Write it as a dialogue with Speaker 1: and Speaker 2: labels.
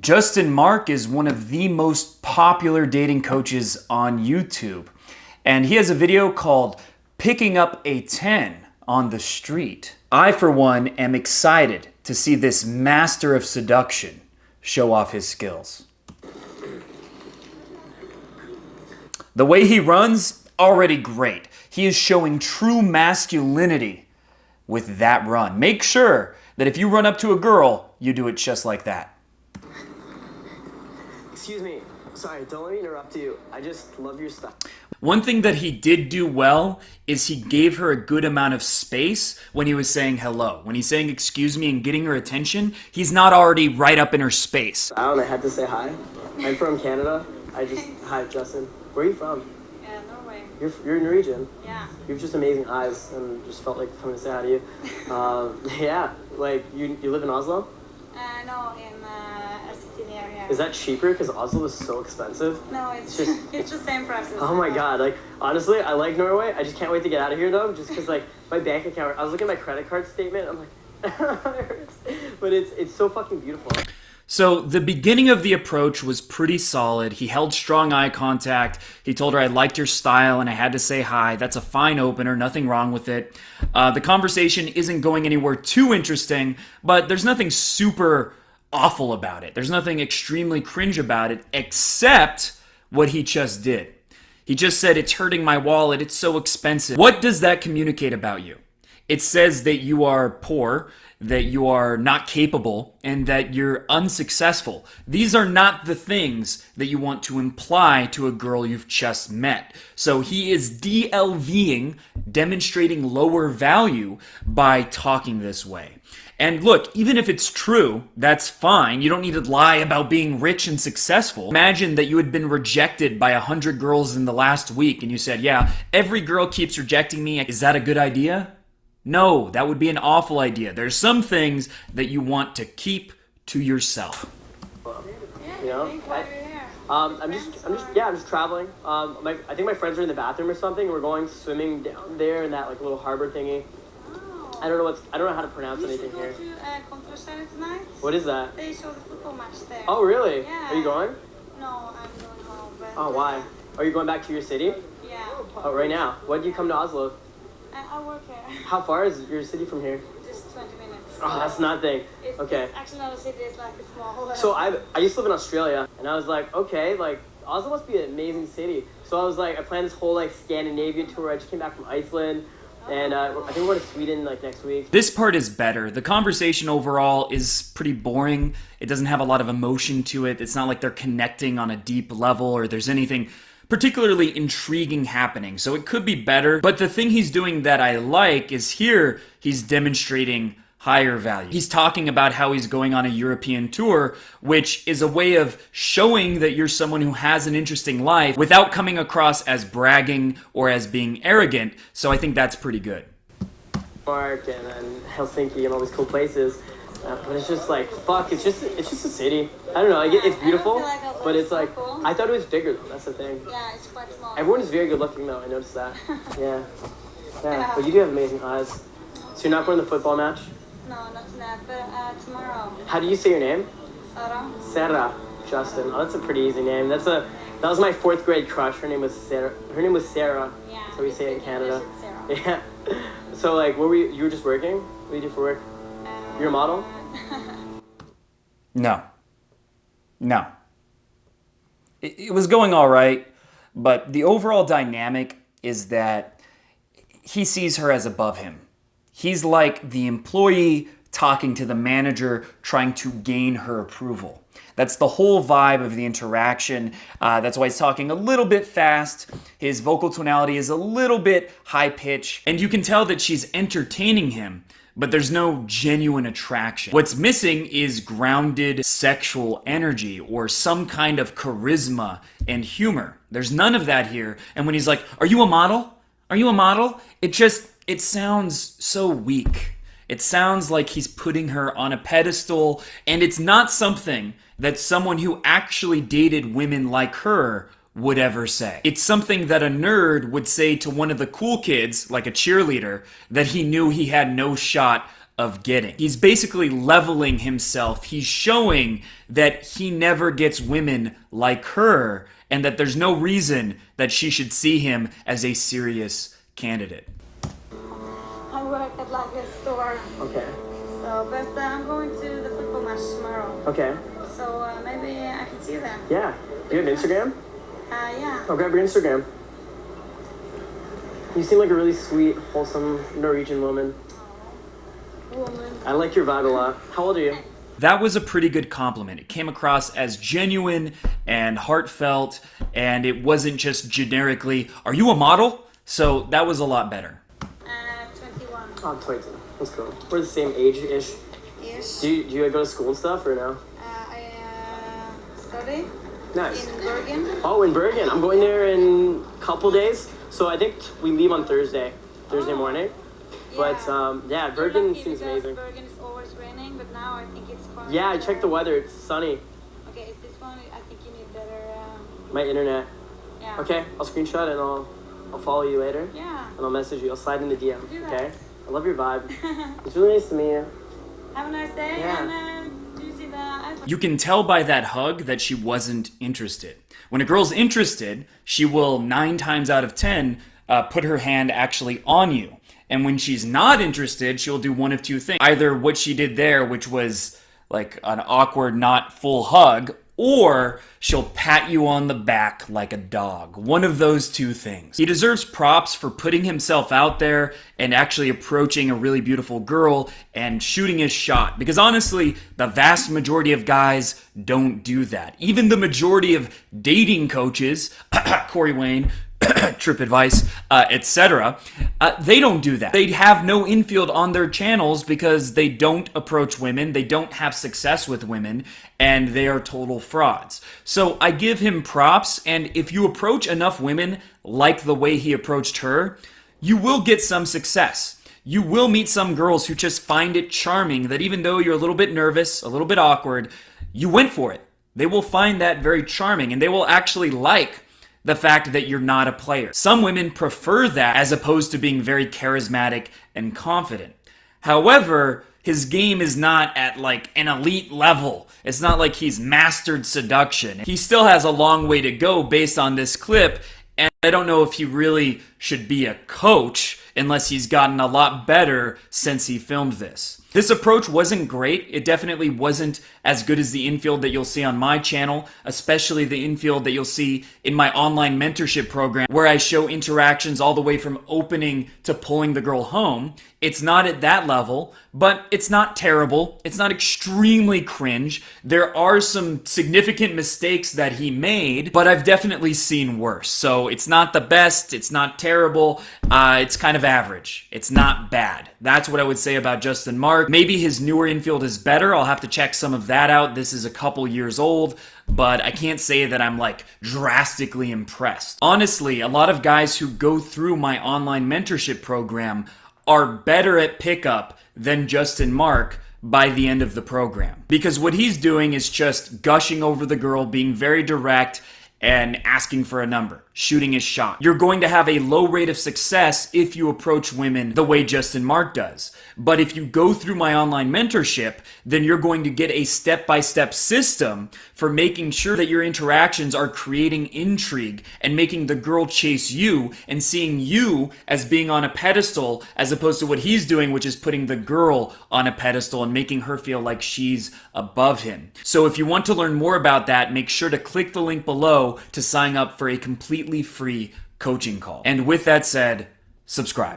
Speaker 1: Justin Marc is one of the most popular dating coaches on YouTube, and he has a video called Picking Up a 10 on the Street. I, for one, am excited to see this master of seduction show off his skills. The way he runs, already great. He is showing true masculinity with that run. Make sure that if you run up to a girl, you do it just like that.
Speaker 2: Excuse me. Sorry, don't let me interrupt you. I just love your stuff.
Speaker 1: One thing that he did do well is he gave her a good amount of space when he was saying hello. When he's saying excuse me and getting her attention, he's not already right up in her space.
Speaker 2: I had to say hi. I'm from Canada. Hi, Justin. Where are you from?
Speaker 3: Norway.
Speaker 2: You're Norwegian?
Speaker 3: Yeah.
Speaker 2: You have just amazing eyes, and just felt like coming to say hi to you. Yeah, like, you live in Oslo?
Speaker 3: No, in a city near here.
Speaker 2: Is that cheaper? Because Oslo is so expensive.
Speaker 3: No, it's just it's the same price.
Speaker 2: Oh my god, like, honestly, I like Norway. I just can't wait to get out of here, though, just because, like, my bank account, I was looking at my credit card statement, I'm like, it hurts. But it's so fucking beautiful.
Speaker 1: So the beginning of the approach was pretty solid. He held strong eye contact. He told her, I liked your style and I had to say hi. That's a fine opener, nothing wrong with it. The conversation isn't going anywhere too interesting, but there's nothing super awful about it. There's nothing extremely cringe about it, except what he just did. He just said, it's hurting my wallet, it's so expensive. What does that communicate about you? It says that you are poor, that you are not capable, and that you're unsuccessful. These are not the things that you want to imply to a girl you've just met. So he is DLVing, demonstrating lower value by talking this way. And look, even if it's true, that's fine. You don't need to lie about being rich and successful. Imagine that you had been rejected by 100 girls in the last week, and you said, yeah, every girl keeps rejecting me. Is that a good idea? No, that would be an awful idea. There's some things that you want to keep to yourself.
Speaker 2: You know, I'm just traveling. I think my friends are in the bathroom or something. We're going swimming down there in that like little harbor thingy.
Speaker 3: Oh.
Speaker 2: I don't know how to pronounce anything here.
Speaker 3: You should go to Contra tonight.
Speaker 2: What is that?
Speaker 3: They show the football match there.
Speaker 2: Oh, really?
Speaker 3: Yeah.
Speaker 2: Are you going?
Speaker 3: No, I'm going home. But
Speaker 2: Oh, why? Are you going back to your city?
Speaker 3: Yeah.
Speaker 2: Oh, right now. Why did you come to Oslo?
Speaker 3: I work here.
Speaker 2: How far is your city from here?
Speaker 3: Just 20 minutes.
Speaker 2: Oh, that's nothing. Okay.
Speaker 3: It's actually not a city. It's like a small.
Speaker 2: So I used to live in Australia, and I was like, okay, like Oslo must be an amazing city. So I was like, I planned this whole like Scandinavian tour. I just came back from Iceland, and I think we're going to Sweden like next week.
Speaker 1: This part is better. The conversation overall is pretty boring. It doesn't have a lot of emotion to it. It's not like they're connecting on a deep level or there's anything particularly intriguing happening. So it could be better. But the thing he's doing that I like is here he's demonstrating higher value. He's talking about how he's going on a European tour, which is a way of showing that you're someone who has an interesting life without coming across as bragging or as being arrogant. So I think that's pretty good.
Speaker 2: Marc and then Helsinki and all these cool places. But it's just like, fuck, it's just a city. I don't know, like, it's beautiful,
Speaker 3: I don't feel like
Speaker 2: but it's like,
Speaker 3: cool.
Speaker 2: I thought it was bigger though, that's the thing.
Speaker 3: Yeah, it's quite small.
Speaker 2: Everyone is very good looking though, I noticed that. Yeah, but you do have amazing eyes. So you're not going to the football match?
Speaker 3: No, not tonight, but tomorrow.
Speaker 2: How do you say your name?
Speaker 3: Sarah.
Speaker 2: Sarah, Justin. Oh, that's a pretty easy name. That was my 4th grade crush. Her name was Sarah.
Speaker 3: Yeah.
Speaker 2: So we say it in Canada.
Speaker 3: It's Sarah.
Speaker 2: Yeah. So like, you were just working? What do you do for work? You're a model?
Speaker 1: No. It was going all right, but the overall dynamic is that he sees her as above him. He's like the employee talking to the manager, trying to gain her approval. That's the whole vibe of the interaction. That's why he's talking a little bit fast. His vocal tonality is a little bit high-pitched, and you can tell that she's entertaining him, but there's no genuine attraction. What's missing is grounded sexual energy or some kind of charisma and humor. There's none of that here. And when he's like, are you a model? Are you a model? It sounds so weak. It sounds like he's putting her on a pedestal, and it's not something that someone who actually dated women like her would ever say. It's something that a nerd would say to one of the cool kids, like a cheerleader, that he knew he had no shot of getting. He's basically leveling himself. He's showing that he never gets women like her and that there's no reason that she should see him as a serious candidate.
Speaker 3: I work at like a store.
Speaker 2: Okay.
Speaker 3: So, but I'm going to the football match tomorrow.
Speaker 2: Okay.
Speaker 3: So maybe I can see you there.
Speaker 2: Yeah. Do you have Instagram?
Speaker 3: Yeah.
Speaker 2: I'll grab your Instagram. You seem like a really sweet, wholesome Norwegian woman.
Speaker 3: Woman.
Speaker 2: I like your vibe a lot. How old are you?
Speaker 1: That was a pretty good compliment. It came across as genuine and heartfelt, and it wasn't just generically, "Are you a model?" So that was a lot better.
Speaker 3: 21.
Speaker 2: Oh, I'm 22. That's cool. We're the same age-ish.
Speaker 3: Ish.
Speaker 2: Do you go to school and stuff, or no?
Speaker 3: I study
Speaker 2: Nice.
Speaker 3: in Bergen.
Speaker 2: Oh, in Bergen. I'm going there in a couple days. So I think we leave on Thursday morning. But yeah, Bergen seems amazing.
Speaker 3: Bergen is always raining, but now I think it's quite.
Speaker 2: Yeah, I checked the weather. It's sunny.
Speaker 3: Okay, is this one? I think you need better.
Speaker 2: My internet.
Speaker 3: Yeah.
Speaker 2: Okay, I'll screenshot and I'll follow you later.
Speaker 3: Yeah.
Speaker 2: And I'll message you. I'll slide in the DM.
Speaker 3: Do that.
Speaker 2: Okay. I love your vibe. It's really nice to meet you.
Speaker 3: Have a nice day.
Speaker 2: Yeah.
Speaker 3: And do you see the ice?
Speaker 1: You can tell by that hug that she wasn't interested. When a girl's interested, she will 9 times out of 10 put her hand actually on you. And when she's not interested, she'll do one of two things. Either what she did there, which was like an awkward, not full hug, or she'll pat you on the back like a dog. One of those two things. He deserves props for putting himself out there and actually approaching a really beautiful girl and shooting his shot. Because honestly, the vast majority of guys don't do that. Even the majority of dating coaches, Corey Wayne, Trip Advice, etc., they don't do that. They have no infield on their channels because they don't approach women, they don't have success with women, and they are total frauds. So I give him props, and if you approach enough women like the way he approached her, you will get some success. You will meet some girls who just find it charming that even though you're a little bit nervous, a little bit awkward, you went for it. They will find that very charming, and they will actually like the fact that you're not a player. Some women prefer that as opposed to being very charismatic and confident. However, his game is not at like an elite level. It's not like he's mastered seduction. He still has a long way to go based on this clip, and I don't know if he really should be a coach unless he's gotten a lot better since he filmed this. This approach wasn't great. It definitely wasn't as good as the infield that you'll see on my channel, especially the infield that you'll see in my online mentorship program where I show interactions all the way from opening to pulling the girl home. It's not at that level, but it's not terrible. It's not extremely cringe. There are some significant mistakes that he made, but I've definitely seen worse. So it's not the best. It's not terrible. It's kind of average. It's not bad. That's what I would say about Justin Marc. Maybe his newer infield is better. I'll have to check some of that out. This is a couple years old, but I can't say that I'm like drastically impressed. Honestly, a lot of guys who go through my online mentorship program are better at pickup than Justin Marc by the end of the program. Because what he's doing is just gushing over the girl, being very direct, and asking for a number, shooting his shot. You're going to have a low rate of success if you approach women the way Justin Marc does. But if you go through my online mentorship, then you're going to get a step-by-step system for making sure that your interactions are creating intrigue and making the girl chase you and seeing you as being on a pedestal as opposed to what he's doing, which is putting the girl on a pedestal and making her feel like she's above him. So if you want to learn more about that, make sure to click the link below to sign up for a completely free coaching call. And with that said, subscribe.